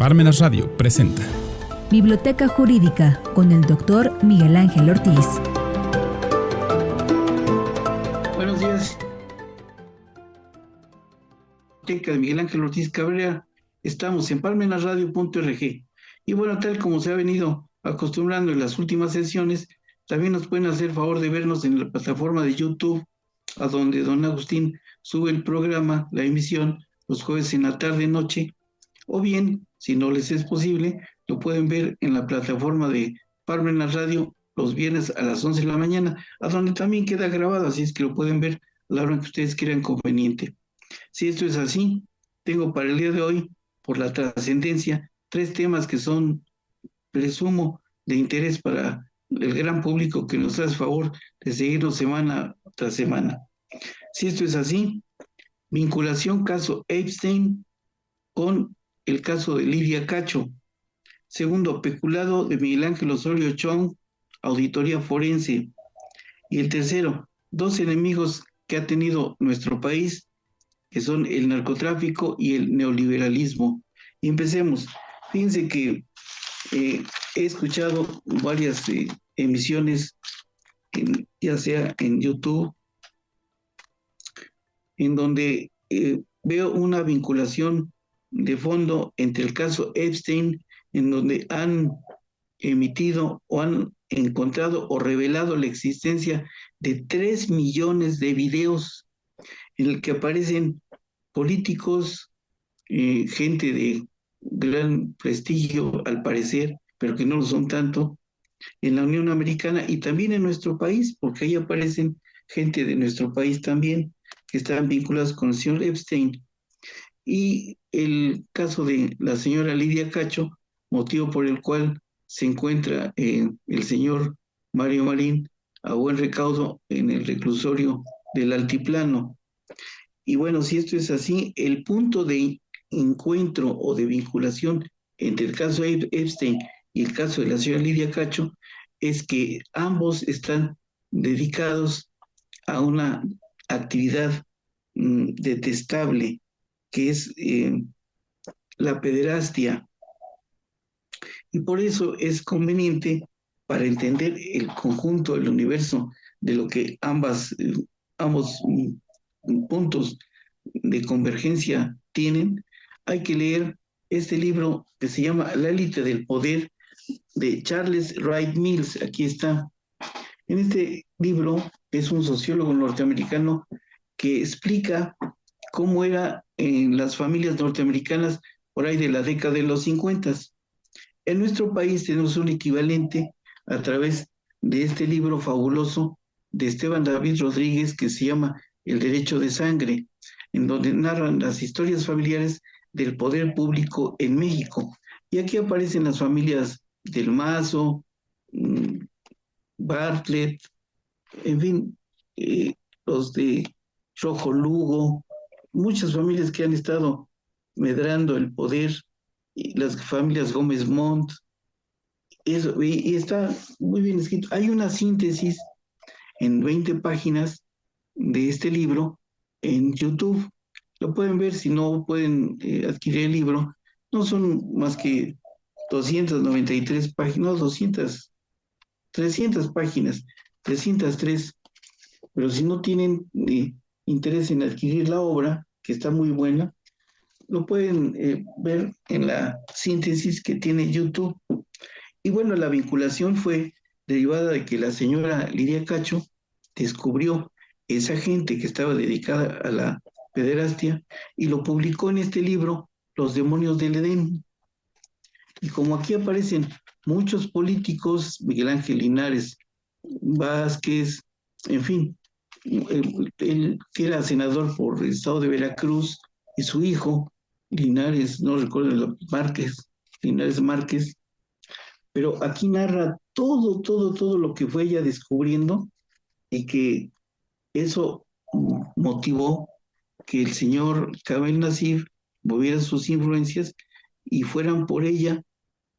Parmenas Radio presenta Biblioteca Jurídica con el Dr. Miguel Ángel Ortiz. Buenos días. Biblioteca de Miguel Ángel Ortiz Cabrera. Estamos en parmenasradio.org. Y bueno, tal como se ha venido acostumbrando en las últimas sesiones, también nos pueden hacer favor de vernos en la plataforma de YouTube, a donde don Agustín sube el programa, la emisión, los jueves en la tarde-noche, o bien, si no les es posible, lo pueden ver en la plataforma de Parmenas Radio los viernes a las 11 de la mañana, a donde también queda grabado, así es que lo pueden ver a la hora que ustedes quieran conveniente. Si esto es así, tengo para el día de hoy, por la trascendencia, 3 temas que son, presumo, de interés para el gran público que nos hace favor de seguirnos semana tras semana. Si esto es así, vinculación caso Epstein con el caso de Lidia Cacho. Segundo, peculado de Miguel Ángel Osorio Chong, auditoría forense. Y el tercero, 2 enemigos que ha tenido nuestro país, que son el narcotráfico y el neoliberalismo. Y empecemos. Fíjense que he escuchado varias emisiones, ya sea en YouTube, en donde veo una vinculación de fondo entre el caso Epstein, en donde han emitido o han encontrado o revelado la existencia de 3 millones de videos en el que aparecen políticos, gente de gran prestigio al parecer, pero que no lo son tanto, en la Unión Americana y también en nuestro país, porque ahí aparecen gente de nuestro país también que están vinculados con el señor Epstein. Y el caso de la señora Lidia Cacho, motivo por el cual se encuentra el señor Mario Marín a buen recaudo en el reclusorio del Altiplano. Y bueno, si esto es así, el punto de encuentro o de vinculación entre el caso Epstein y el caso de la señora Lidia Cacho es que ambos están dedicados a una actividad detestable, que es la pederastia. Y por eso es conveniente, para entender el conjunto, el universo de lo que ambos puntos de convergencia tienen, hay que leer este libro que se llama La élite del poder, de Charles Wright Mills. Aquí está. En este libro es un sociólogo norteamericano que explica cómo era en las familias norteamericanas por ahí de la década de los 50. En nuestro país tenemos un equivalente a través de este libro fabuloso de Esteban David Rodríguez que se llama El derecho de sangre, en donde narran las historias familiares del poder público en México. Y aquí aparecen las familias del Mazo, Bartlett, en fin, los de Rojo Lugo, muchas familias que han estado medrando el poder, y las familias Gómez Montt, eso, y está muy bien escrito. Hay una síntesis en 20 páginas de este libro en YouTube. Lo pueden ver si no pueden adquirir el libro. No son más que 293 páginas, no, 300 páginas, 303. Pero si no tienen interés en adquirir la obra, que está muy buena, lo pueden ver en la síntesis que tiene YouTube. Y bueno, la vinculación fue derivada de que la señora Lidia Cacho descubrió esa gente que estaba dedicada a la pederastia y lo publicó en este libro, Los demonios del Edén. Y como aquí aparecen muchos políticos, Miguel Ángel Linares Vázquez, en fin, él que era senador por el estado de Veracruz, y su hijo, Linares, no recuerdo, Linares Márquez, pero aquí narra todo lo que fue ella descubriendo y que eso motivó que el señor Kamel Nasif moviera sus influencias y fueran por ella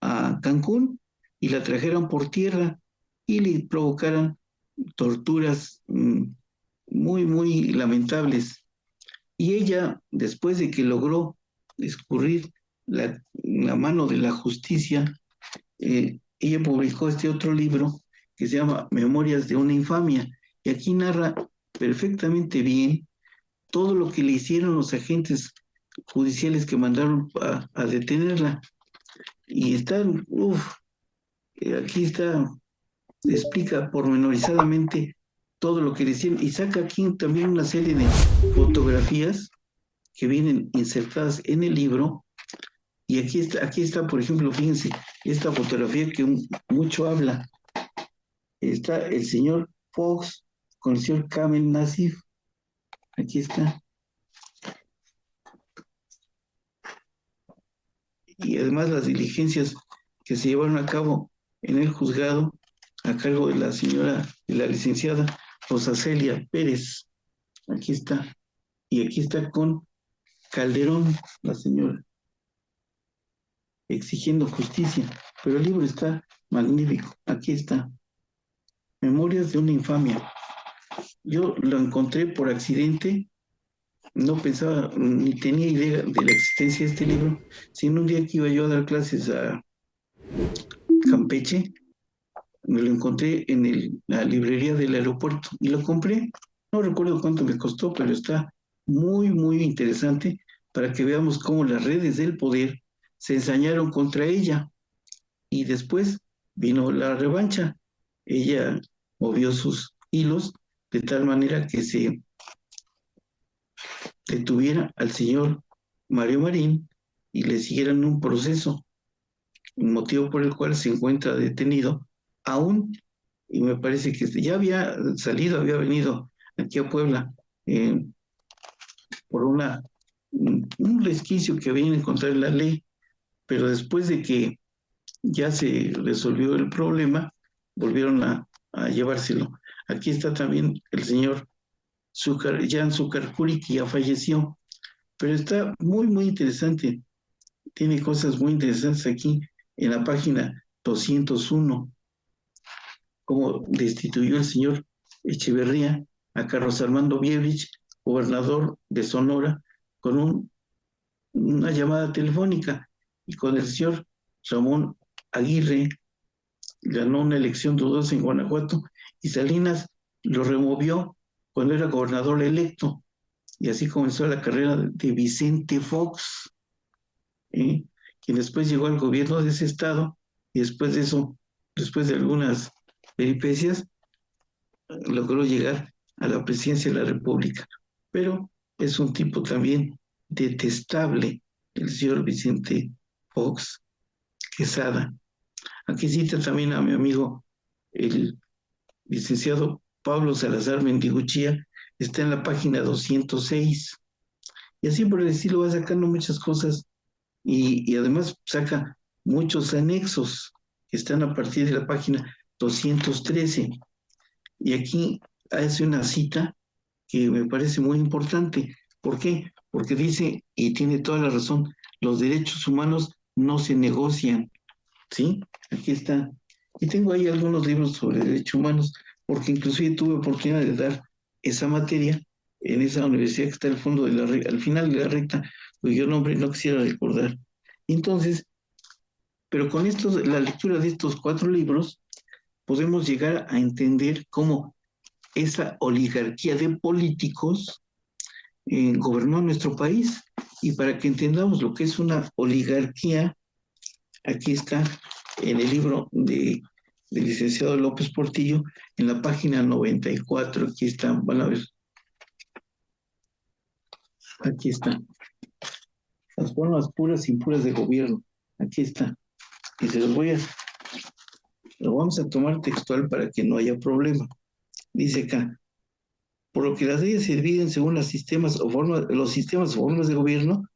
a Cancún y la trajeran por tierra y le provocaran torturas muy lamentables. Y ella, después de que logró escurrir la mano de la justicia, ella publicó este otro libro que se llama Memorias de una infamia, y aquí narra perfectamente bien todo lo que le hicieron los agentes judiciales que mandaron a detenerla. Y aquí está, explica pormenorizadamente todo lo que le hicieron, y saca aquí también una serie de fotografías que vienen insertadas en el libro. Y aquí está, por ejemplo, fíjense, esta fotografía que mucho habla. Está el señor Fox con el señor Kamel Nassif. Aquí está. Y además las diligencias que se llevaron a cabo en el juzgado a cargo de la licenciada Rosa Celia Pérez. Aquí está. Y aquí está con Calderón, la señora, exigiendo justicia. Pero el libro está magnífico. Aquí está. Memorias de una infamia. Yo lo encontré por accidente, no pensaba ni tenía idea de la existencia de este libro, sino un día que iba yo a dar clases a Campeche, me lo encontré en la librería del aeropuerto y lo compré. No recuerdo cuánto me costó, pero está muy, muy interesante para que veamos cómo las redes del poder se ensañaron contra ella y después vino la revancha. Ella movió sus hilos de tal manera que se detuviera al señor Mario Marín y le siguieran un proceso, un motivo por el cual se encuentra detenido aún, y me parece que ya había salido, había venido aquí a Puebla eh, por un resquicio que habían encontrado en la ley, pero después de que ya se resolvió el problema, volvieron a llevárselo. Aquí está también el señor Jan Zucarcuri, que ya falleció, pero está muy, muy interesante. Tiene cosas muy interesantes aquí en la página 201, cómo destituyó el señor Echeverría a Carlos Armando Vievich, gobernador de Sonora, con una llamada telefónica, y con el señor Ramón Aguirre ganó una elección dudosa en Guanajuato, y Salinas lo removió cuando era gobernador electo, y así comenzó la carrera de Vicente Fox, ¿eh? Quien después llegó al gobierno de ese estado, y después de eso, después de algunas peripecias, logró llegar a la presidencia de la República. Pero es un tipo también detestable, el señor Vicente Fox Quesada. Aquí cita también a mi amigo, el licenciado Pablo Salazar Mendiguchía, está en la página 206. Y así por el estilo va sacando muchas cosas, y además saca muchos anexos que están a partir de la página 213. Y aquí hace una cita que me parece muy importante. ¿Por qué? Porque dice, y tiene toda la razón, los derechos humanos no se negocian, ¿sí? Aquí está. Y tengo ahí algunos libros sobre derechos humanos, porque inclusive tuve oportunidad de dar esa materia en esa universidad que está al fondo al final de la recta, cuyo nombre no quisiera recordar. Entonces, pero con la lectura de estos 4 libros, podemos llegar a entender cómo esa oligarquía de políticos gobernó nuestro país. Y para que entendamos lo que es una oligarquía, aquí está en el libro del licenciado López Portillo, en la página 94, aquí está, van a ver, aquí está, las formas puras y impuras de gobierno, aquí está, y lo vamos a tomar textual para que no haya problema. Dice acá, por lo que las leyes se dividen según los sistemas o formas de gobierno.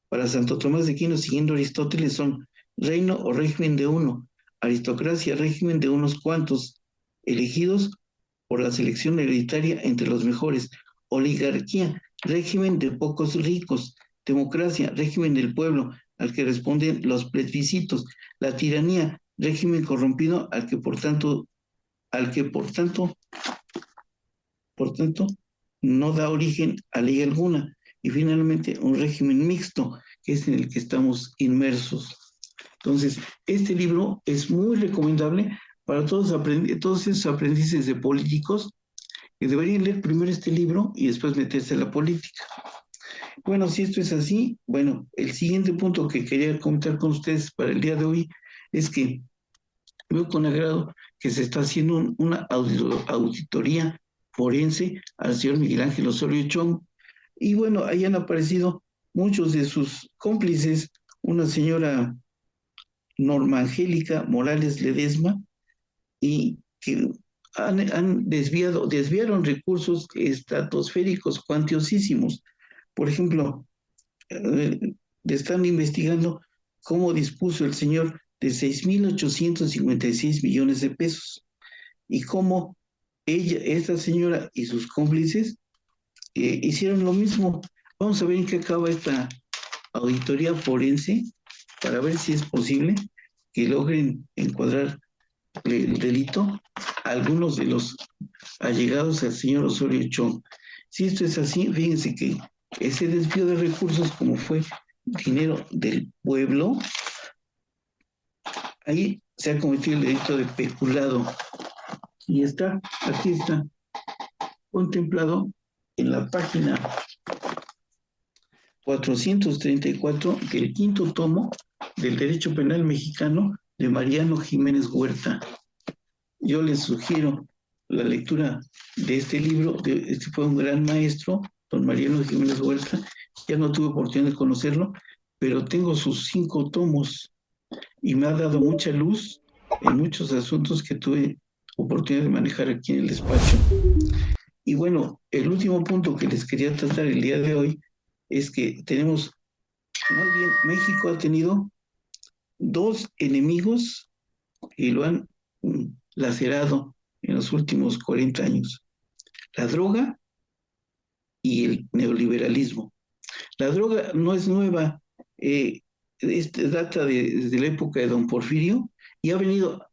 Para Santo Tomás de Aquino, siguiendo Aristóteles, son reino o régimen de uno, aristocracia, régimen de unos cuantos, elegidos por la selección hereditaria entre los mejores, oligarquía, régimen de pocos ricos, democracia, régimen del pueblo, al que responden los plebiscitos, la tiranía, régimen corrompido, al que por tanto, no da origen a ley alguna, y finalmente un régimen mixto, que es en el que estamos inmersos. Entonces, este libro es muy recomendable para todos esos aprendices de políticos que deberían leer primero este libro y después meterse a la política. Bueno, si esto es así, bueno, el siguiente punto que quería comentar con ustedes para el día de hoy es que veo con agrado que se está haciendo una auditoría forense al señor Miguel Ángel Osorio Chong. Y bueno, ahí han aparecido muchos de sus cómplices, una señora Norma Angélica Morales Ledesma, y que desviaron recursos estratosféricos, cuantiosísimos. Por ejemplo, eh, están investigando cómo dispuso el señor de 6.856 millones de pesos y cómo esta señora y sus cómplices hicieron lo mismo. Vamos a ver en qué acaba esta auditoría forense para ver si es posible que logren encuadrar el delito a algunos de los allegados al señor Osorio Chong. Si esto es así, fíjense que ese desvío de recursos, como fue dinero del pueblo, ahí se ha cometido el delito de peculado. Y aquí está contemplado en la página 434 del quinto tomo del Derecho Penal Mexicano de Mariano Jiménez Huerta. Yo les sugiero la lectura de este libro. Este fue un gran maestro, don Mariano Jiménez Huerta. Ya no tuve oportunidad de conocerlo, pero tengo sus 5 tomos y me ha dado mucha luz en muchos asuntos que tuve oportunidad de manejar aquí en el despacho. Y bueno, el último punto que les quería tratar el día de hoy es que tenemos, más bien, México ha tenido 2 enemigos y lo han lacerado en los últimos 40 años: la droga y el neoliberalismo. La droga no es nueva, data desde la época de don Porfirio y ha habido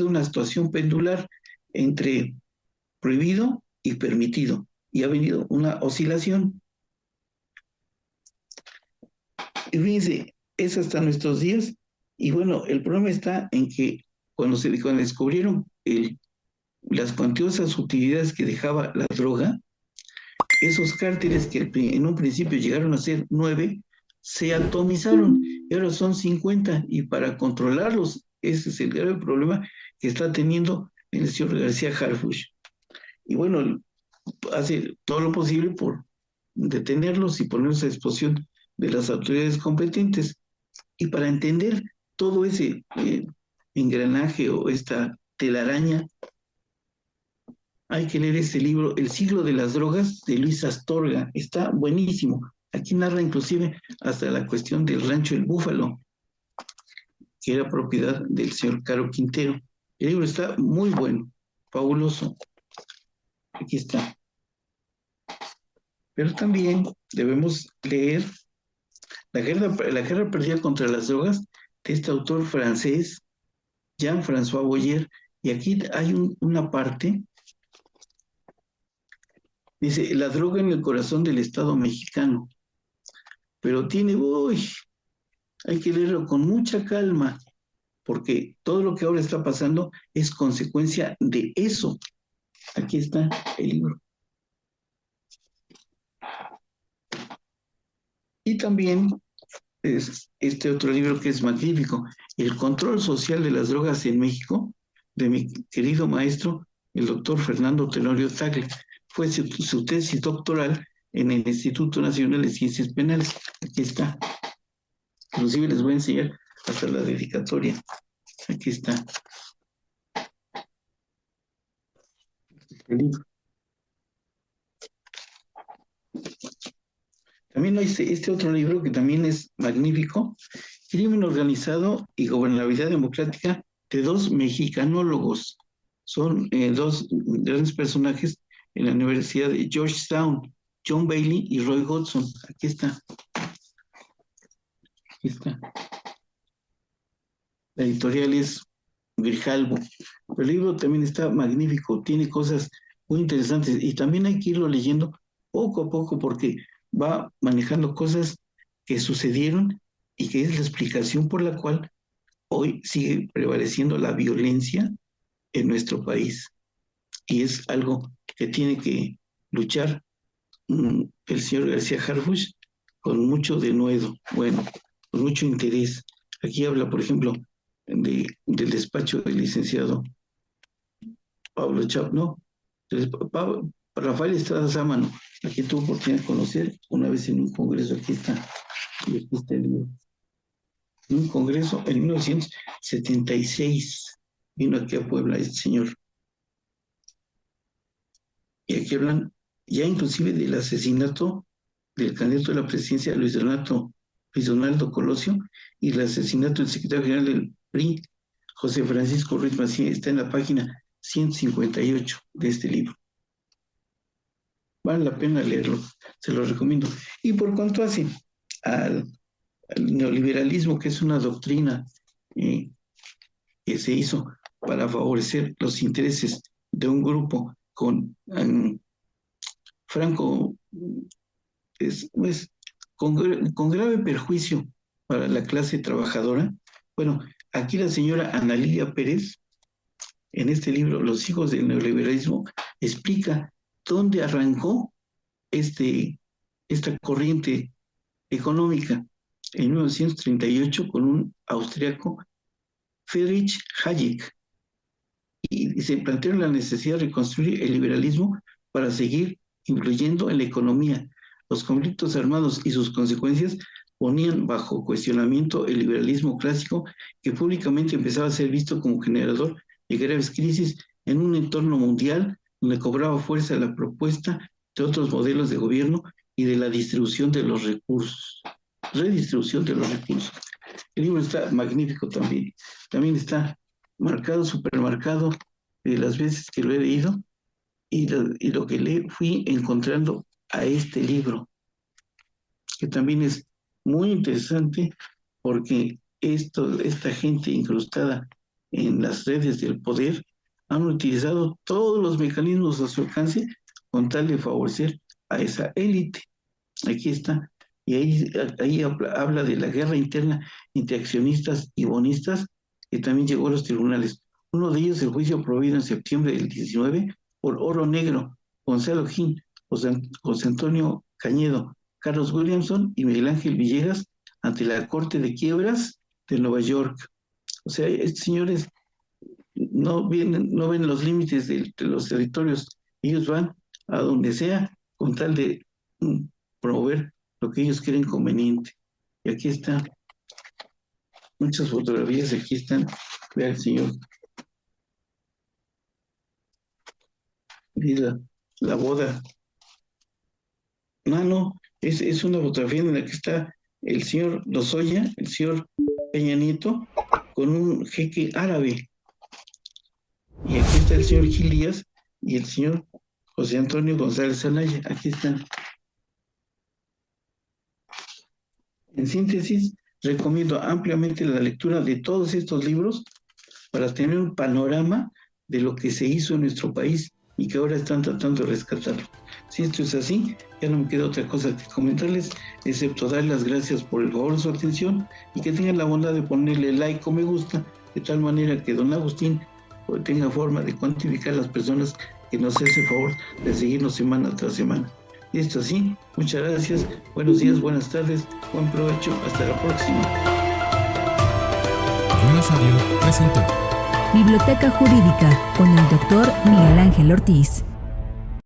una situación pendular entre prohibido y permitido y ha venido una oscilación. Y fíjense, es hasta nuestros días. Y bueno, el problema está en que cuando descubrieron las cuantiosas utilidades que dejaba la droga, esos cárteles que en un principio llegaron a ser 9, se atomizaron y ahora son 50. Y para controlarlos, ese es el grave problema que está teniendo el señor García Harfuch. Y bueno, hace todo lo posible por detenerlos y ponerlos a disposición de las autoridades competentes. Y para entender todo ese engranaje o esta telaraña, hay que leer este libro, El siglo de las drogas, de Luis Astorga. Está buenísimo. Aquí narra inclusive hasta la cuestión del rancho El Búfalo, que era propiedad del señor Caro Quintero. El libro está muy bueno, fabuloso. Aquí está. Pero también debemos leer La guerra perdida contra las drogas, de este autor francés, Jean-François Boyer. Y aquí hay una parte, dice, la droga en el corazón del Estado mexicano. Pero hay que leerlo con mucha calma, porque todo lo que ahora está pasando es consecuencia de eso. Aquí está el libro. Y también es este otro libro que es magnífico, El control social de las drogas en México, de mi querido maestro, el doctor Fernando Tenorio Tagle. Fue su tesis doctoral en el Instituto Nacional de Ciencias Penales. Aquí está. Inclusive les voy a enseñar hasta la dedicatoria. Aquí está el libro. También hay este otro libro que también es magnífico, Crimen Organizado y Gobernabilidad Democrática, de 2 mexicanólogos. Son 2 grandes personajes en la Universidad de Georgetown, John Bailey y Roy Hodgson. Aquí está. Aquí está. La editorial es Grijalbo. El libro también está magnífico, tiene cosas muy interesantes y también hay que irlo leyendo poco a poco porque va manejando cosas que sucedieron y que es la explicación por la cual hoy sigue prevaleciendo la violencia en nuestro país. Y es algo que tiene que luchar el señor García Harfuch con mucho denuedo, bueno, con mucho interés. Aquí habla, por ejemplo, del despacho del licenciado Pablo Chap, ¿no? Entonces, Rafael Estrada Sámano, aquí tuve oportunidad de conocer una vez en un congreso, aquí está el libro. En un congreso en 1976 vino aquí a Puebla este señor. Y aquí hablan ya inclusive del asesinato del candidato a la presidencia Luis Donaldo Colosio y el asesinato del secretario general del PRI, José Francisco Ruiz Massieu. Está en la página 158 de este libro. Vale la pena leerlo, se lo recomiendo. Y por cuanto hace al neoliberalismo, que es una doctrina que se hizo para favorecer los intereses de un grupo con con grave perjuicio para la clase trabajadora. Bueno, aquí la señora Ana Lilia Pérez, en este libro, Los hijos del neoliberalismo, explica dónde arrancó esta corriente económica en 1938 con un austriaco, Friedrich Hayek, y se plantearon la necesidad de reconstruir el liberalismo para seguir influyendo en la economía. Los conflictos armados y sus consecuencias ponían bajo cuestionamiento el liberalismo clásico, que públicamente empezaba a ser visto como generador de graves crisis en un entorno mundial donde cobraba fuerza la propuesta de otros modelos de gobierno y de la distribución de los recursos. Redistribución de los recursos. El libro está magnífico también. También está marcado, supermarcado de las veces que lo he leído y lo que le fui encontrando a este libro, que también es muy interesante porque esta gente incrustada en las redes del poder han utilizado todos los mecanismos a su alcance con tal de favorecer a esa élite. Aquí está. Y ahí habla de la guerra interna entre accionistas y bonistas, que también llegó a los tribunales. Uno de ellos, el juicio promovido en septiembre del 19 por Oro Negro, Gonzalo Gil, José Antonio Cañedo, Carlos Williamson y Miguel Ángel Villegas ante la Corte de Quiebras de Nueva York. O sea, estos señores no ven los límites de los territorios. Ellos van a donde sea con tal de promover lo que ellos creen conveniente. Y aquí están muchas fotografías, aquí están, vea el señor. La boda. No, es una fotografía en la que está el señor Lozoya, el señor Peña Nieto, con un jeque árabe. Y aquí está el señor Gil Díaz y el señor José Antonio González Anaya. Aquí están. En síntesis, recomiendo ampliamente la lectura de todos estos libros para tener un panorama de lo que se hizo en nuestro país y que ahora están tratando de rescatarlo. Si esto es así, ya no me queda otra cosa que comentarles, excepto dar las gracias por el favor de su atención y que tengan la bondad de ponerle like o me gusta, de tal manera que don Agustín tenga forma de cuantificar a las personas que nos hacen el favor de seguirnos semana tras semana. Y esto así, muchas gracias, buenos días, buenas tardes, buen provecho, hasta la próxima. Buenos Radio presentó Biblioteca Jurídica con el Dr. Miguel Ángel Ortiz.